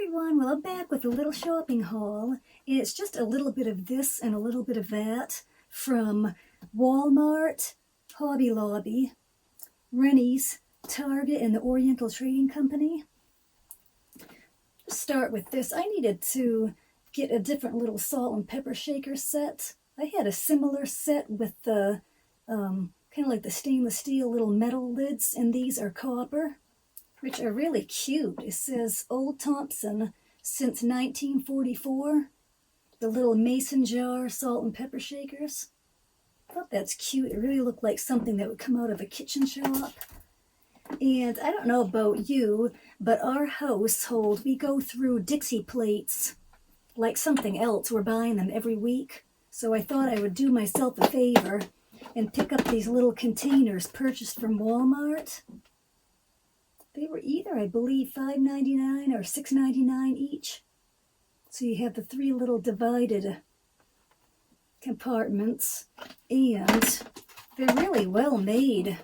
everyone, well, I'm back with a little shopping haul, and it's just a little bit of this and a little bit of that from Walmart, Hobby Lobby, Rennie's, Target, and the Oriental Trading Company. Let's start with this. I needed to get a different little salt and pepper shaker set. I had a similar set with the kind of like the stainless steel little metal lids, and these are copper, which are really cute. It says Old Thompson since 1944. The little mason jar salt and pepper shakers. I thought that's cute. It really looked like something that would come out of a kitchen shop. And I don't know about you, but our household, we go through Dixie plates like something else. We're buying them every week. So I thought I would do myself a favor and pick up these little containers purchased from Walmart. They were either, I believe, $5.99 or $6.99 each. So you have the three little divided compartments, and they're really well made.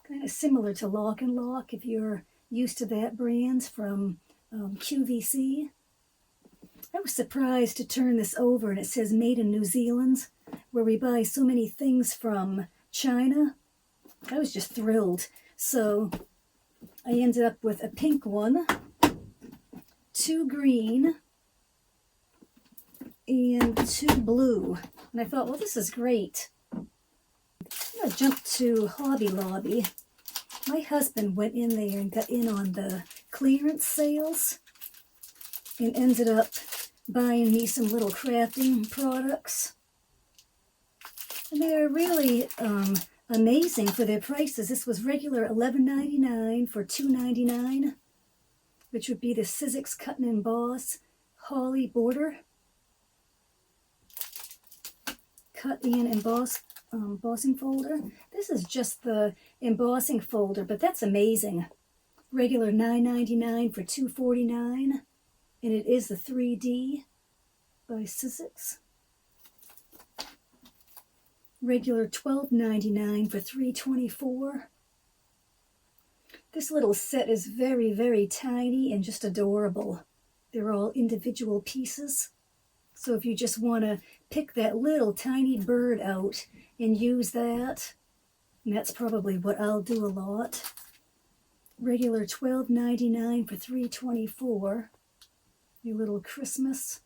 Kind of similar to Lock and Lock, if you're used to that brand from QVC. I was surprised to turn this over and it says made in New Zealand, where we buy so many things from China. I was just thrilled. So I ended up with a pink one, 2 green, and 2 blue. And I thought, well, this is great. I'm going to jump to Hobby Lobby. My husband went in there and got in on the clearance sales and ended up buying me some little crafting products. And they're really amazing for their prices. This was regular $11.99 for $2.99, which would be the Sizzix Cut and Emboss Holly Border. Cut and emboss embossing folder. This is just the embossing folder, but that's amazing. Regular $9.99 for $2.49, and it is the 3D by Sizzix. Regular $12.99 for $3.24. This little set is very, very tiny and just adorable. They're all individual pieces. So if you just want to pick that little tiny bird out and use that, and that's probably what I'll do a lot. Regular $12.99 for $3.24. Your little Christmas.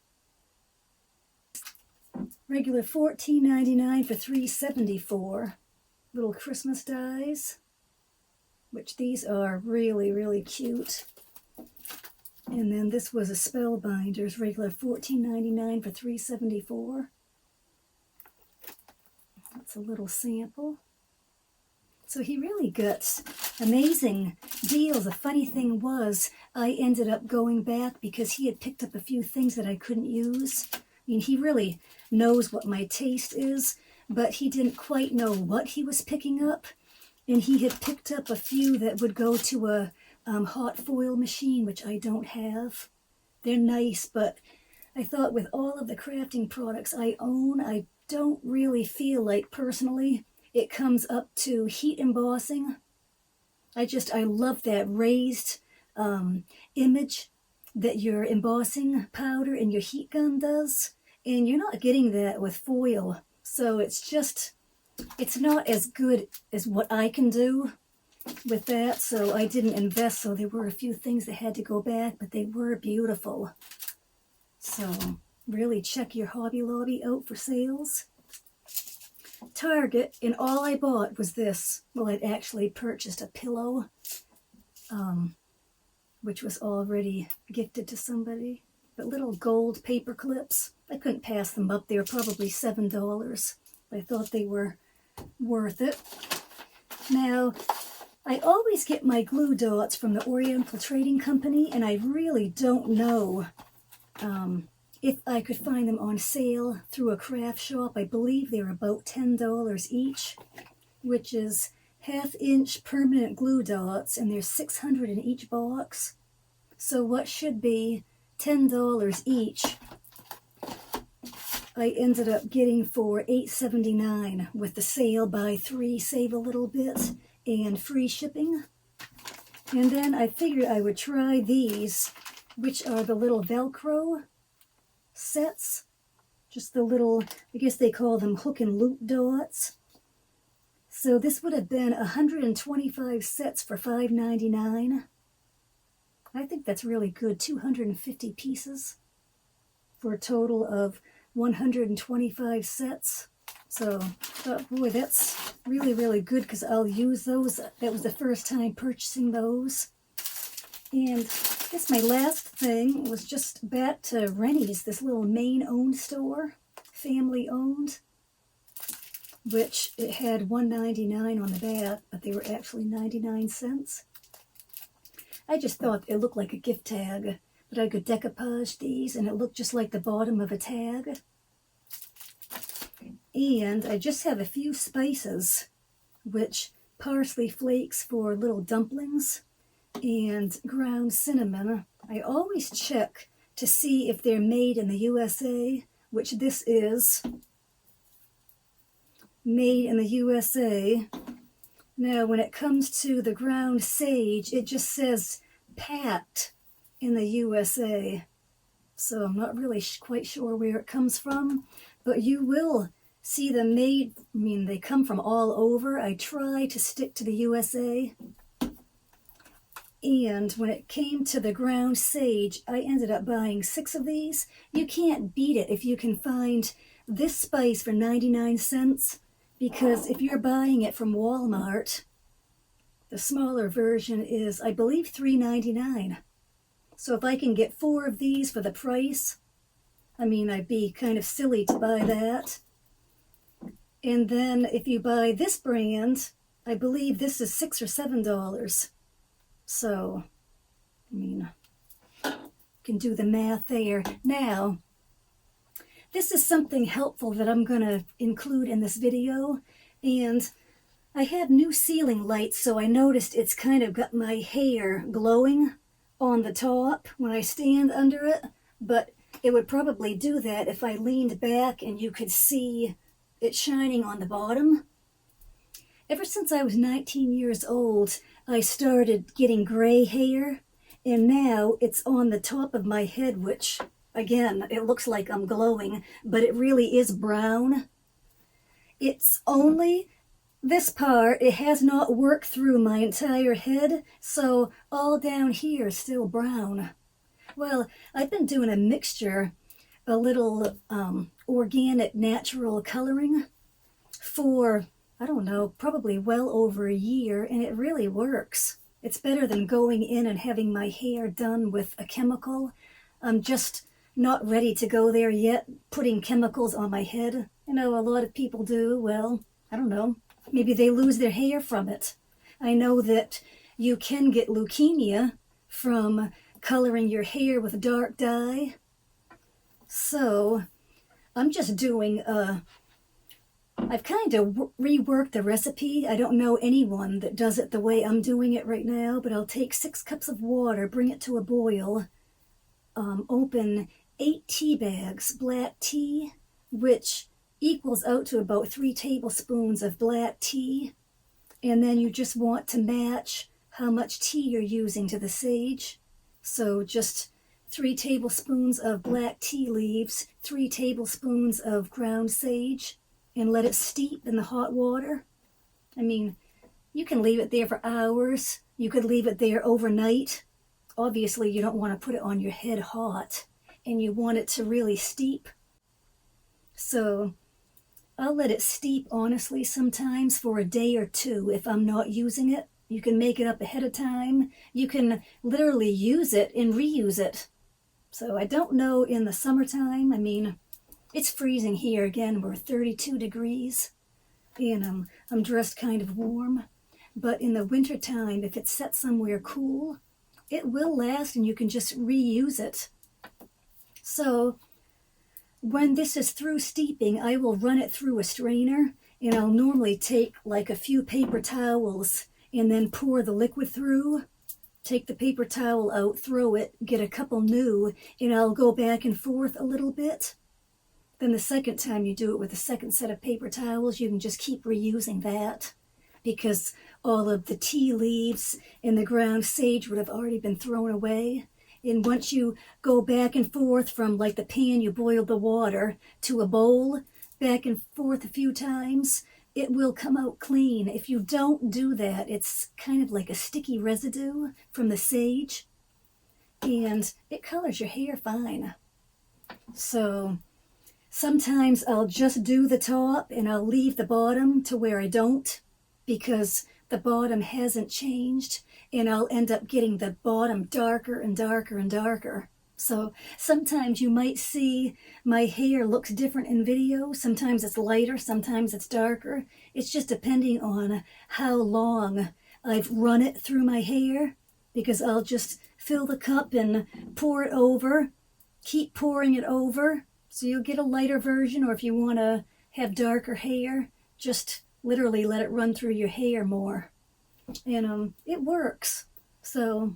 Regular $14.99 for $3.74. Little Christmas dies, which these are really, really cute. And then this was a Spellbinders, regular $14.99 for $3.74. That's a little sample. So he really got amazing deals. The funny thing was, I ended up going back because he had picked up a few things that I couldn't use. I mean, he really knows what my taste is, but he didn't quite know what he was picking up. And he had picked up a few that would go to a hot foil machine, which I don't have. They're nice, but I thought with all of the crafting products I own, I don't really feel like personally it comes up to heat embossing. I love that raised image that your embossing powder and your heat gun does, and you're not getting that with foil. So it's not as good as what I can do with that, so I didn't invest. So there were a few things that had to go back, but they were beautiful. So really check your Hobby Lobby out for sales. Target, and all I bought was this. Well, I'd actually purchased a pillow, which was already gifted to somebody. But little gold paper clips. I couldn't pass them up. They were probably $7. I thought they were worth it. Now, I always get my glue dots from the Oriental Trading Company, and I really don't know if I could find them on sale through a craft shop. I believe they're about $10 each, which is 1/2-inch permanent glue dots, and there's 600 in each box. So what should be $10 each, I ended up getting for $8.79 with the sale buy 3, save a little bit, and free shipping. And then I figured I would try these, which are the little Velcro sets. Just the little, I guess they call them hook and loop dots. So this would have been 125 sets for $5.99. I think that's really good, 250 pieces for a total of 125 sets. So, oh boy, that's really, really good because I'll use those. That was the first time purchasing those. And I guess my last thing was just back to Rennie's, this little Maine-owned store, family-owned, which it had $1.99 on the back, but they were actually 99 cents. I just thought it looked like a gift tag, but I could decoupage these, and it looked just like the bottom of a tag. And I just have a few spices, which parsley flakes for little dumplings, and ground cinnamon. I always check to see if they're made in the USA, which this is made in the USA. Now, when it comes to the ground sage, it just says packed in the USA. So I'm not really quite sure where it comes from, but you will see them made. I mean, they come from all over. I try to stick to the USA. And when it came to the ground sage, I ended up buying 6 of these. You can't beat it if you can find this spice for 99 cents, because if you're buying it from Walmart, the smaller version is, I believe, $3.99. So if I can get 4 of these for the price, I mean, I'd be kind of silly to buy that. And then if you buy this brand, I believe this is $6 or $7. So, I mean, you can do the math there. Now, this is something helpful that I'm going to include in this video. And I have new ceiling lights, so I noticed it's kind of got my hair glowing on the top when I stand under it. But it would probably do that if I leaned back and you could see it shining on the bottom. Ever since I was 19 years old, I started getting gray hair, and now it's on the top of my head, which, again, it looks like I'm glowing, but it really is brown. It's only this part. It has not worked through my entire head, so all down here is still brown. Well, I've been doing a mixture, a little organic natural coloring for, I don't know, probably well over a year, and it really works. It's better than going in and having my hair done with a chemical. I'm just not ready to go there yet, putting chemicals on my head. I know a lot of people do. Well, I don't know. Maybe they lose their hair from it. I know that you can get leukemia from coloring your hair with dark dye. So I'm just doing I've kind of reworked the recipe. I don't know anyone that does it the way I'm doing it right now, but I'll take 6 cups of water, bring it to a boil, open 8 tea bags, black tea, which equals out to about 3 tablespoons of black tea. And then you just want to match how much tea you're using to the sage. So just 3 tablespoons of black tea leaves, 3 tablespoons of ground sage, and let it steep in the hot water. I mean, you can leave it there for hours. You could leave it there overnight. Obviously, you don't want to put it on your head hot, and you want it to really steep. So I'll let it steep, honestly, sometimes for a day or 2 if I'm not using it. You can make it up ahead of time. You can literally use it and reuse it. So I don't know in the summertime. I mean, it's freezing here. Again, we're 32 degrees, and I'm dressed kind of warm. But in the wintertime, if it's set somewhere cool, it will last, and you can just reuse it. So when this is through steeping, I will run it through a strainer, and I'll normally take like a few paper towels and then pour the liquid through. Take the paper towel out, throw it, get a couple new, and I'll go back and forth a little bit. Then the second time you do it with a second set of paper towels, you can just keep reusing that. Because all of the tea leaves and the ground sage would have already been thrown away. And once you go back and forth from like the pan you boiled the water to a bowl, back and forth a few times, it will come out clean. If you don't do that, it's kind of like a sticky residue from the sage, and it colors your hair fine. So sometimes I'll just do the top and I'll leave the bottom to where I don't, because the bottom hasn't changed, and I'll end up getting the bottom darker and darker and darker. So sometimes you might see my hair looks different in video. Sometimes it's lighter, sometimes it's darker. It's just depending on how long I've run it through my hair, because I'll just fill the cup and pour it over, keep pouring it over. So you'll get a lighter version, or if you want to have darker hair, just literally let it run through your hair more. And it works. So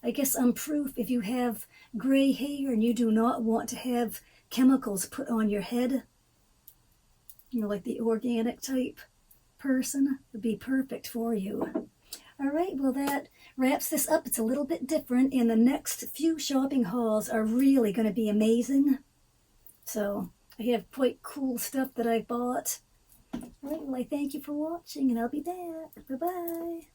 I guess I'm proof if you have gray hair and you do not want to have chemicals put on your head, you know, like the organic type person, would be perfect for you. All right, well, that wraps this up. It's a little bit different, and the next few shopping hauls are really going to be amazing. So I have quite cool stuff that I bought. All right, well, I thank you for watching, and I'll be back. Bye-bye.